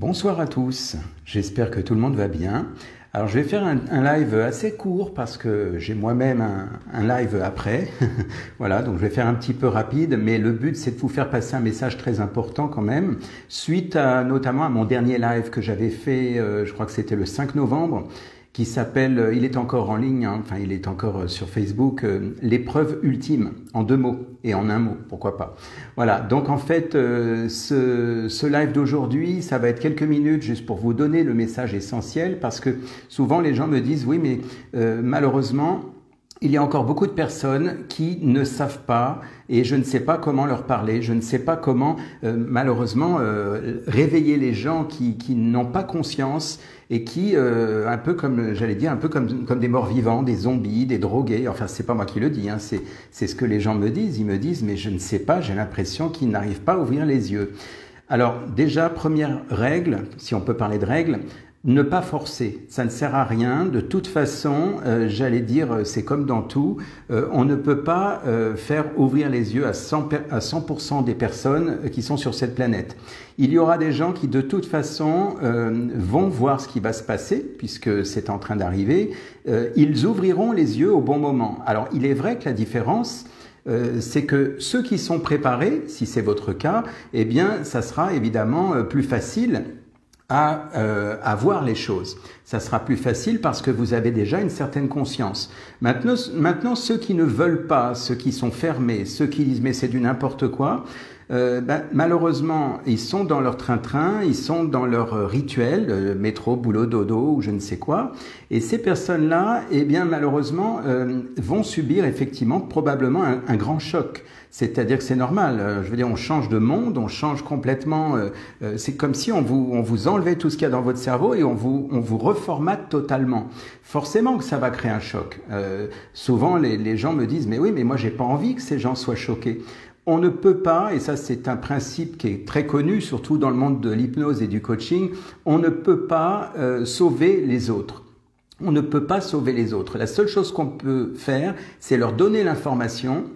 Bonsoir à tous, j'espère que tout le monde va bien. Alors je vais faire un live assez court parce que j'ai moi-même un live après. Voilà, donc je vais faire un petit peu rapide, mais le but c'est de vous faire passer un message très important quand même, suite notamment à mon dernier live que j'avais fait, je crois que c'était le 5 novembre, qui s'appelle, il est encore en ligne, hein, enfin il est encore sur Facebook, l'épreuve ultime, en 2 mots, et en 1 mot, pourquoi pas. Voilà, donc en fait, ce live d'aujourd'hui, ça va être quelques minutes juste pour vous donner le message essentiel, parce que souvent les gens me disent, oui mais malheureusement, il y a encore beaucoup de personnes qui ne savent pas et je ne sais pas comment leur parler, je ne sais pas comment malheureusement réveiller les gens qui n'ont pas conscience et qui, un peu comme, j'allais dire, un peu comme des morts vivants, des zombies, des drogués, enfin c'est pas moi qui le dis, hein, c'est ce que les gens me disent, ils me disent mais je ne sais pas, j'ai l'impression qu'ils n'arrivent pas à ouvrir les yeux. Alors déjà, première règle, si on peut parler de règle, ne pas forcer, ça ne sert à rien. De toute façon, j'allais dire, c'est comme dans tout, on ne peut pas faire ouvrir les yeux à 100% des personnes qui sont sur cette planète. Il y aura des gens qui de toute façon vont voir ce qui va se passer, puisque c'est en train d'arriver. Ils ouvriront les yeux au bon moment. Alors il est vrai que la différence, c'est que ceux qui sont préparés, si c'est votre cas, eh bien ça sera évidemment plus facile à voir les choses. Ça sera plus facile parce que vous avez déjà une certaine conscience. Maintenant, ceux qui ne veulent pas, ceux qui sont fermés, ceux qui disent mais c'est du n'importe quoi, malheureusement, ils sont dans leur train-train, ils sont dans leur rituel, métro, boulot, dodo ou je ne sais quoi. Et ces personnes-là, eh bien malheureusement, vont subir effectivement probablement un grand choc. C'est-à-dire que c'est normal, je veux dire, on change de monde, on change complètement, c'est comme si on vous enlevait tout ce qu'il y a dans votre cerveau et on vous reformate totalement. Forcément que ça va créer un choc. Souvent, les gens me disent, mais oui, mais moi j'ai pas envie que ces gens soient choqués. On ne peut pas, et ça c'est un principe qui est très connu, surtout dans le monde de l'hypnose et du coaching, on ne peut pas sauver les autres. On ne peut pas sauver les autres. La seule chose qu'on peut faire, c'est leur donner l'information,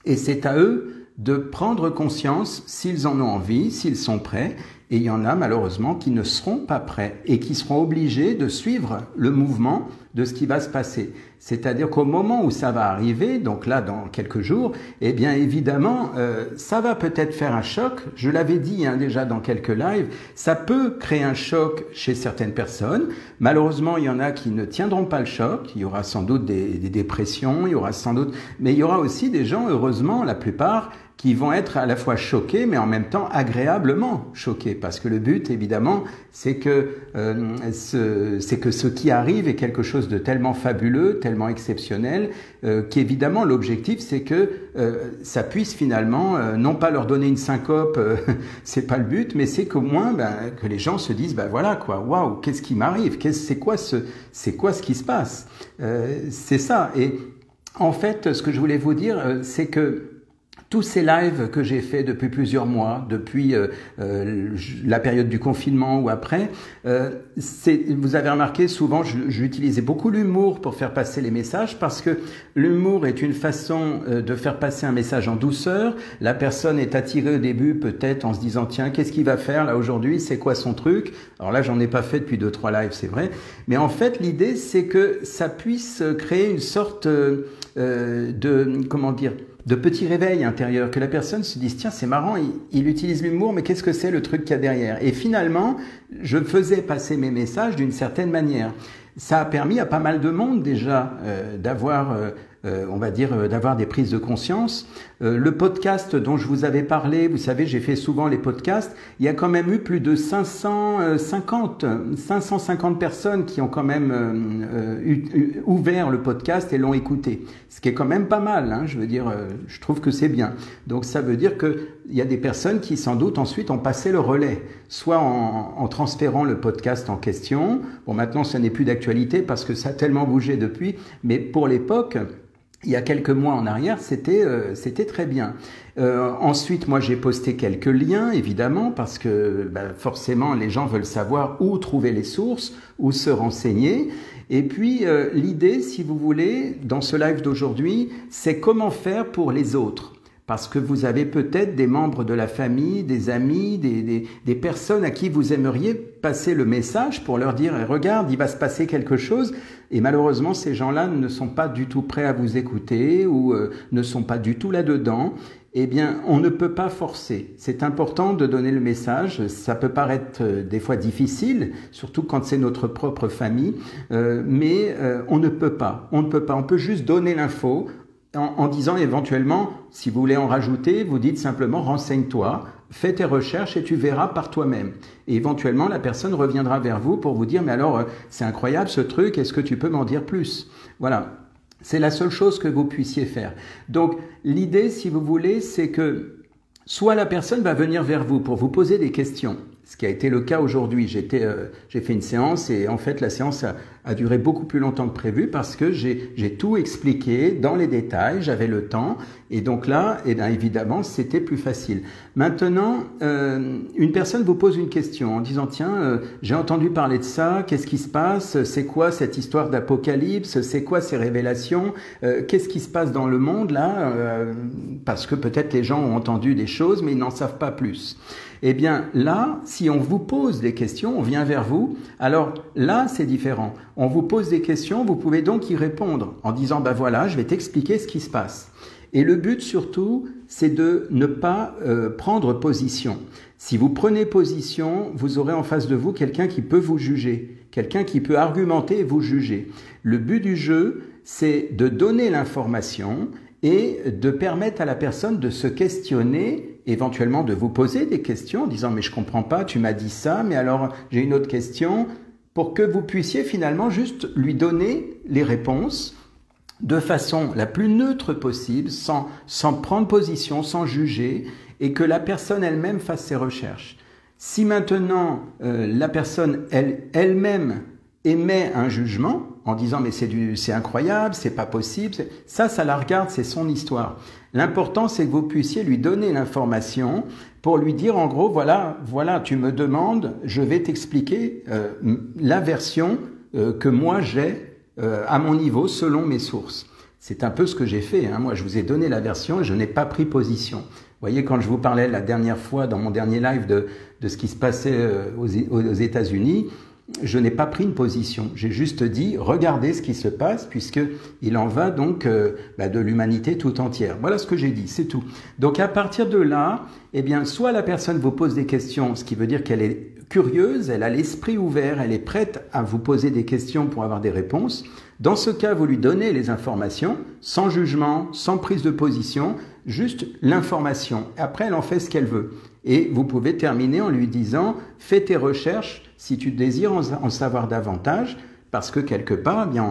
et c'est à eux de prendre conscience s'ils en ont envie, s'ils sont prêts. Et il y en a malheureusement qui ne seront pas prêts et qui seront obligés de suivre le mouvement de ce qui va se passer. C'est-à-dire qu'au moment où ça va arriver, donc là dans quelques jours, eh bien évidemment, ça va peut-être faire un choc. Je l'avais dit hein, déjà dans quelques lives, ça peut créer un choc chez certaines personnes. Malheureusement, il y en a qui ne tiendront pas le choc. Il y aura sans doute des dépressions, il y aura sans doute, mais il y aura aussi des gens, heureusement, la plupart, qui vont être à la fois choqués, mais en même temps agréablement choqués. Parce que le but, évidemment, c'est que ce qui arrive est quelque chose de tellement fabuleux, tellement exceptionnel, qu'évidemment, l'objectif, c'est que ça puisse finalement, non pas leur donner une syncope, c'est pas le but, mais c'est qu'au moins, que les gens se disent, voilà quoi, waouh, qu'est-ce qui m'arrive, c'est quoi ce qui se passe, c'est ça. Et en fait, ce que je voulais vous dire, c'est que tous ces lives que j'ai fait depuis plusieurs mois, depuis la période du confinement ou après, vous avez remarqué souvent, j'utilisais beaucoup l'humour pour faire passer les messages parce que l'humour est une façon de faire passer un message en douceur. La personne est attirée au début peut-être en se disant tiens, qu'est-ce qu'il va faire là aujourd'hui, c'est quoi son truc? Alors là, j'en ai pas fait depuis 2-3 lives, c'est vrai. Mais en fait, l'idée, c'est que ça puisse créer une sorte de petit réveil intérieur, que la personne se dise tiens c'est marrant, il utilise l'humour mais qu'est-ce que c'est le truc qu'il y a derrière? Et finalement, je faisais passer mes messages d'une certaine manière. Ça a permis à pas mal de monde déjà d'avoir on va dire, d'avoir des prises de conscience. Le podcast dont je vous avais parlé, vous savez, j'ai fait souvent les podcasts, il y a quand même eu plus de 550 personnes qui ont quand même ouvert le podcast et l'ont écouté. Ce qui est quand même pas mal, hein, je veux dire, je trouve que c'est bien. Donc ça veut dire qu'il y a des personnes qui sans doute ensuite ont passé le relais, soit en transférant le podcast en question. Bon, maintenant, ça n'est plus d'actualité parce que ça a tellement bougé depuis, mais pour l'époque, il y a quelques mois en arrière, c'était très bien. Ensuite, moi, j'ai posté quelques liens, évidemment, parce que forcément, les gens veulent savoir où trouver les sources, où se renseigner. Et puis, l'idée, si vous voulez, dans ce live d'aujourd'hui, c'est comment faire pour les autres. Parce que vous avez peut-être des membres de la famille, des amis, des personnes à qui vous aimeriez passer le message pour leur dire « Regarde, il va se passer quelque chose ». Et malheureusement, ces gens-là ne sont pas du tout prêts à vous écouter ou ne sont pas du tout là-dedans. Eh bien, on ne peut pas forcer. C'est important de donner le message. Ça peut paraître des fois difficile, surtout quand c'est notre propre famille, mais on ne peut pas. On ne peut pas. On peut juste donner l'info en disant éventuellement, si vous voulez en rajouter, vous dites simplement renseigne-toi, fais tes recherches et tu verras par toi-même. Et éventuellement, la personne reviendra vers vous pour vous dire, mais alors, c'est incroyable ce truc, est-ce que tu peux m'en dire plus? Voilà. C'est la seule chose que vous puissiez faire. Donc, l'idée, si vous voulez, c'est que soit la personne va venir vers vous pour vous poser des questions, ce qui a été le cas aujourd'hui. J'ai fait une séance et en fait, la séance a duré beaucoup plus longtemps que prévu parce que j'ai tout expliqué dans les détails, j'avais le temps et donc là, eh bien, évidemment, c'était plus facile. Maintenant, une personne vous pose une question en disant « Tiens, j'ai entendu parler de ça, qu'est-ce qui se passe? C'est quoi cette histoire d'apocalypse? C'est quoi ces révélations? Qu'est-ce qui se passe dans le monde là ?» Parce que peut-être les gens ont entendu des choses, mais ils n'en savent pas plus. Eh bien là, si on vous pose des questions, on vient vers vous, alors là c'est différent. On vous pose des questions, vous pouvez donc y répondre en disant « Ben voilà, je vais t'expliquer ce qui se passe ». Et le but surtout, c'est de ne pas prendre position. Si vous prenez position, vous aurez en face de vous quelqu'un qui peut vous juger, quelqu'un qui peut argumenter et vous juger. Le but du jeu, c'est de donner l'information et de permettre à la personne de se questionner, éventuellement de vous poser des questions en disant « mais je comprends pas, tu m'as dit ça, mais alors j'ai une autre question », pour que vous puissiez finalement juste lui donner les réponses de façon la plus neutre possible, sans prendre position, sans juger, et que la personne elle-même fasse ses recherches. Si maintenant la personne elle-même émet un jugement en disant mais c'est incroyable, c'est pas possible, ça la regarde, c'est son histoire. L'important c'est que vous puissiez lui donner l'information pour lui dire en gros voilà tu me demandes, je vais t'expliquer la version que moi j'ai à mon niveau selon mes sources. C'est un peu ce que j'ai fait, hein. Moi je vous ai donné la version et je n'ai pas pris position. Vous voyez, quand je vous parlais la dernière fois dans mon dernier live de ce qui se passait aux États-Unis, je n'ai pas pris une position. J'ai juste dit, regardez ce qui se passe, puisqu'il en va donc de l'humanité tout entière. Voilà ce que j'ai dit, c'est tout. Donc à partir de là, eh bien, soit la personne vous pose des questions, ce qui veut dire qu'elle est curieuse, elle a l'esprit ouvert, elle est prête à vous poser des questions pour avoir des réponses. Dans ce cas, vous lui donnez les informations, sans jugement, sans prise de position, juste l'information. Après, elle en fait ce qu'elle veut. Et vous pouvez terminer en lui disant « Fais tes recherches si tu désires en savoir davantage, parce que quelque part, eh bien,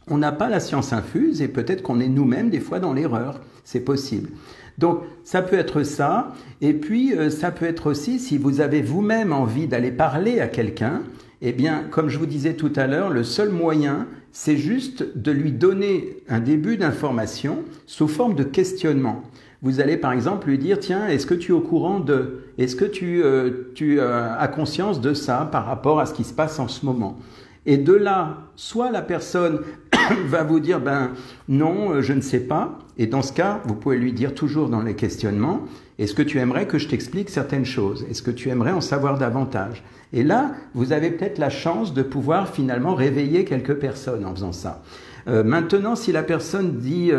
on n'a pas la science infuse et peut-être qu'on est nous-mêmes des fois dans l'erreur. C'est possible. » Donc, ça peut être ça. Et puis, ça peut être aussi, si vous avez vous-même envie d'aller parler à quelqu'un, eh bien, comme je vous disais tout à l'heure, le seul moyen, c'est juste de lui donner un début d'information sous forme de questionnement. Vous allez par exemple lui dire, tiens, est-ce que tu es au courant de, est-ce que tu as conscience de ça par rapport à ce qui se passe en ce moment? Et de là, soit la personne va vous dire, ben non, je ne sais pas. Et dans ce cas, vous pouvez lui dire toujours dans les questionnements, est-ce que tu aimerais que je t'explique certaines choses? Est-ce que tu aimerais en savoir davantage? Et là, vous avez peut-être la chance de pouvoir finalement réveiller quelques personnes en faisant ça. Maintenant, si la personne dit,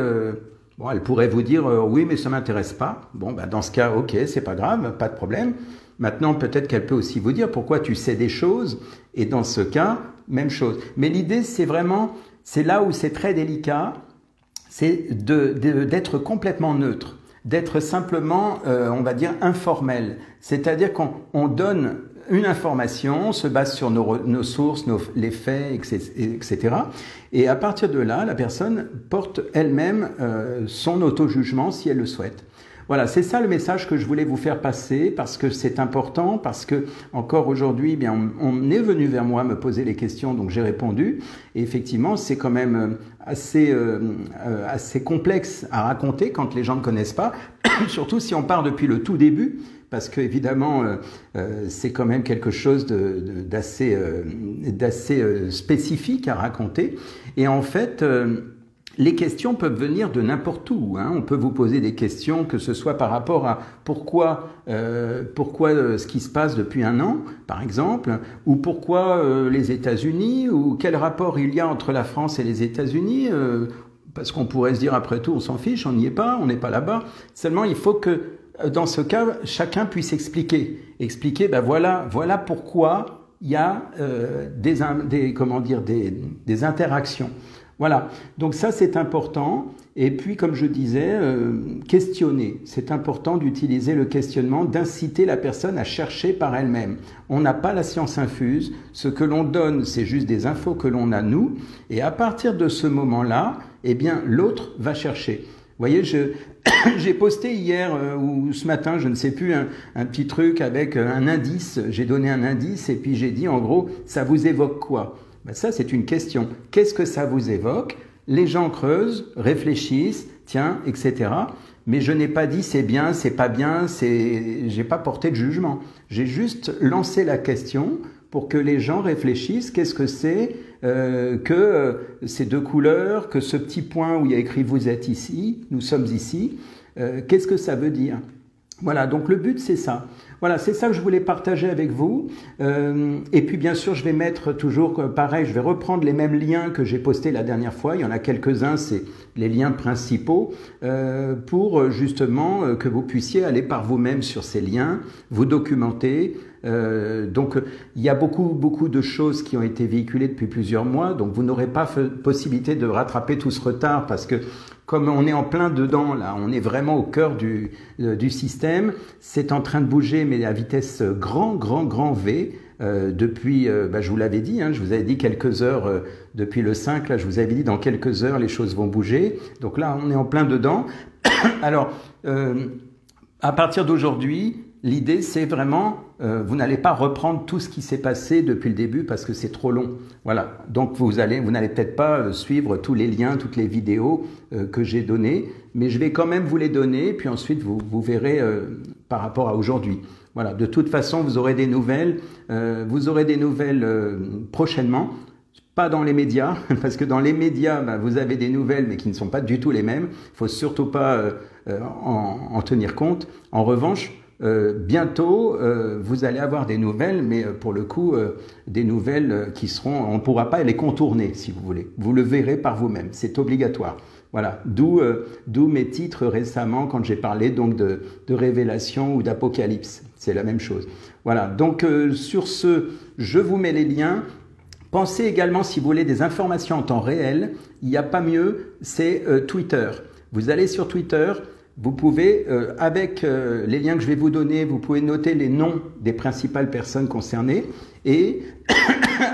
bon, elle pourrait vous dire, oui, mais ça m'intéresse pas. Bon, ben dans ce cas, ok, c'est pas grave, pas de problème. Maintenant, peut-être qu'elle peut aussi vous dire pourquoi tu sais des choses. Et dans ce cas, même chose. Mais l'idée, c'est vraiment, c'est là où c'est très délicat, c'est d'être complètement neutre, d'être simplement, on va dire, informel. C'est-à-dire qu'on donne une information, on se base sur nos sources, les faits, etc. Et à partir de là, la personne porte elle-même son auto-jugement si elle le souhaite. Voilà, c'est ça le message que je voulais vous faire passer parce que c'est important, parce que encore aujourd'hui, eh bien, on est venu vers moi me poser les questions, donc j'ai répondu. Et effectivement, c'est quand même assez complexe à raconter quand les gens ne connaissent pas, surtout si on part depuis le tout début, parce que évidemment, c'est quand même quelque chose d'assez spécifique à raconter. Et en fait, Les questions peuvent venir de n'importe où. Hein. On peut vous poser des questions, que ce soit par rapport à pourquoi ce qui se passe depuis un an, par exemple, ou pourquoi les États-Unis, ou quel rapport il y a entre la France et les États-Unis. Parce qu'on pourrait se dire, après tout, on s'en fiche, on n'y est pas, on n'est pas là-bas. Seulement, il faut que, dans ce cas, chacun puisse expliquer. Expliquer, ben voilà pourquoi il y a des interactions. Voilà, donc ça c'est important. Et puis comme je disais, questionner. C'est important d'utiliser le questionnement, d'inciter la personne à chercher par elle-même. On n'a pas la science infuse, ce que l'on donne c'est juste des infos que l'on a nous, et à partir de ce moment-là, eh bien l'autre va chercher. Vous voyez, j'ai posté hier ou ce matin, je ne sais plus, un petit truc avec un indice, j'ai donné un indice et puis j'ai dit en gros, ça vous évoque quoi? Ben ça, c'est une question. Qu'est-ce que ça vous évoque? Les gens creusent, réfléchissent, tiens, etc. Mais je n'ai pas dit c'est bien, c'est pas bien, j'ai pas porté de jugement. J'ai juste lancé la question pour que les gens réfléchissent. Qu'est-ce que c'est que ces deux couleurs, que ce petit point où il y a écrit vous êtes ici, nous sommes ici, qu'est-ce que ça veut dire? Voilà, donc le but c'est ça. Voilà, c'est ça que je voulais partager avec vous. Et puis bien sûr, je vais mettre toujours pareil, je vais reprendre les mêmes liens que j'ai postés la dernière fois. Il y en a quelques-uns, c'est les liens principaux, pour justement que vous puissiez aller par vous-même sur ces liens, vous documenter. Donc il y a beaucoup de choses qui ont été véhiculées depuis plusieurs mois, donc vous n'aurez pas possibilité de rattraper tout ce retard parce que comme on est en plein dedans, là, on est vraiment au cœur du système, c'est en train de bouger, mais à vitesse grand V, depuis, je vous l'avais dit, hein, je vous avais dit quelques heures, depuis le 5, là, je vous avais dit dans quelques heures, les choses vont bouger. Donc là, on est en plein dedans. Alors, à partir d'aujourd'hui, l'idée, c'est vraiment, vous n'allez pas reprendre tout ce qui s'est passé depuis le début parce que c'est trop long. Voilà. Donc, vous n'allez peut-être pas suivre tous les liens, toutes les vidéos que j'ai données, mais je vais quand même vous les donner, puis ensuite, vous verrez par rapport à aujourd'hui. Voilà. De toute façon, vous aurez des nouvelles. Prochainement. Pas dans les médias, parce que dans les médias, vous avez des nouvelles, mais qui ne sont pas du tout les mêmes. Il faut surtout pas en tenir compte. En revanche, bientôt, vous allez avoir des nouvelles, mais pour le coup, des nouvelles qui seront, on ne pourra pas les contourner, si vous voulez. Vous le verrez par vous-même, c'est obligatoire. Voilà, d'où mes titres récemment quand j'ai parlé donc de révélation ou d'apocalypse. C'est la même chose. Voilà, donc sur ce, je vous mets les liens. Pensez également, si vous voulez des informations en temps réel, il n'y a pas mieux, c'est Twitter. Vous allez sur Twitter, vous pouvez, avec les liens que je vais vous donner, vous pouvez noter les noms des principales personnes concernées. Et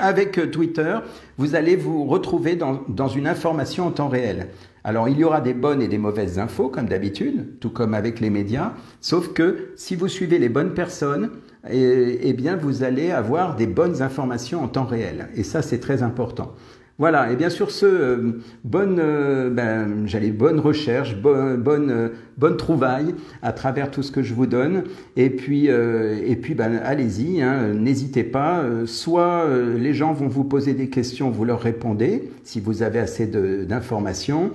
avec Twitter, vous allez vous retrouver dans une information en temps réel. Alors, il y aura des bonnes et des mauvaises infos, comme d'habitude, tout comme avec les médias, sauf que si vous suivez les bonnes personnes, eh bien, vous allez avoir des bonnes informations en temps réel. Et ça, c'est très important. Voilà, et bien sûr, bonne recherche, bonne trouvaille à travers tout ce que je vous donne. Et puis allez-y, hein, n'hésitez pas. Soit les gens vont vous poser des questions, vous leur répondez, si vous avez assez d'informations.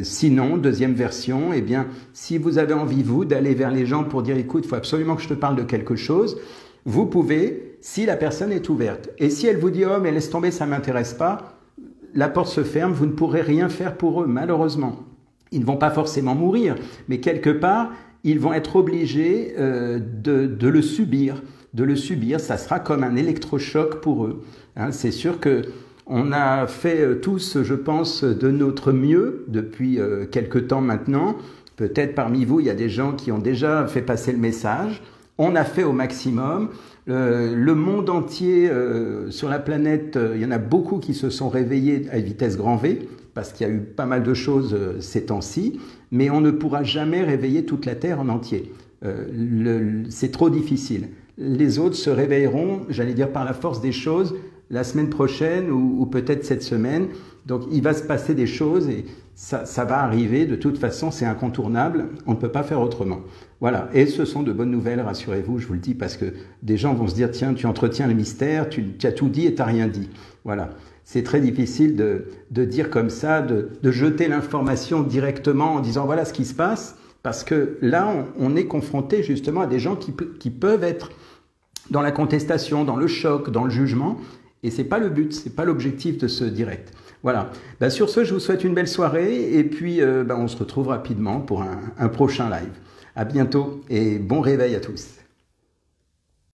Sinon, deuxième version, eh bien, si vous avez envie, vous, d'aller vers les gens pour dire, écoute, il faut absolument que je te parle de quelque chose, vous pouvez, si la personne est ouverte. Et si elle vous dit « Oh, mais laisse tomber, ça ne m'intéresse pas », la porte se ferme, vous ne pourrez rien faire pour eux, malheureusement. Ils ne vont pas forcément mourir, mais quelque part, ils vont être obligés de le subir. De le subir, ça sera comme un électrochoc pour eux. Hein, c'est sûr que on a fait tous, je pense, de notre mieux depuis quelque temps maintenant. Peut-être parmi vous, il y a des gens qui ont déjà fait passer le message. On a fait au maximum. Le monde entier, sur la planète, il y en a beaucoup qui se sont réveillés à vitesse grand V, parce qu'il y a eu pas mal de choses ces temps-ci, mais on ne pourra jamais réveiller toute la Terre en entier. C'est trop difficile. Les autres se réveilleront, j'allais dire par la force des choses, la semaine prochaine ou peut-être cette semaine. Donc il va se passer des choses et ça va arriver. De toute façon, c'est incontournable. On ne peut pas faire autrement. Voilà. Et ce sont de bonnes nouvelles, rassurez-vous, je vous le dis, parce que des gens vont se dire, tiens, tu entretiens le mystère, tu as tout dit et tu n'as rien dit. Voilà. c'est très difficile de dire comme ça, de jeter l'information directement en disant voilà ce qui se passe, parce que là, on est confronté justement à des gens qui peuvent être dans la contestation, dans le choc, dans le jugement, et c'est pas le but, c'est pas l'objectif de ce direct. Voilà. Ben, sur ce, je vous souhaite une belle soirée, et puis on se retrouve rapidement pour un prochain live. À bientôt, et bon réveil à tous.